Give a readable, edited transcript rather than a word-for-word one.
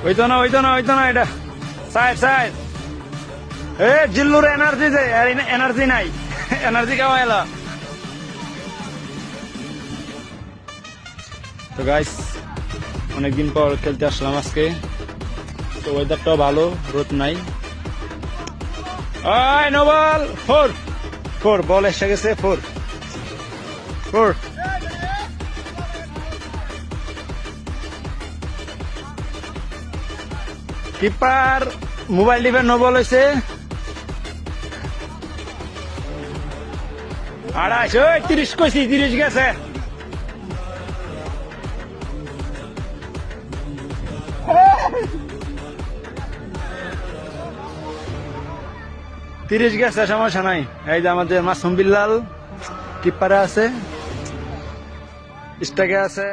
হইতো না এটা সাইড এ জিল্লুর এনার্জি দে, এনার্জি নাই, এনার্জি কেমন এলো? তো গাইস অনেকদিন পর খেলতে আসলাম আজকে, তো ওয়েদারটাও ভালো, রোদ নাই। নো বল, ফোর বল এসে গেছে, ফোর কিপার মোবাইল টিপে নো বল হয়েছে। 30 কইছি, 30 গেছে। সমস্যা নাই। এই যে আমাদের মাসুম বিল্লাল কিপারে আছে, স্টাকে আছে।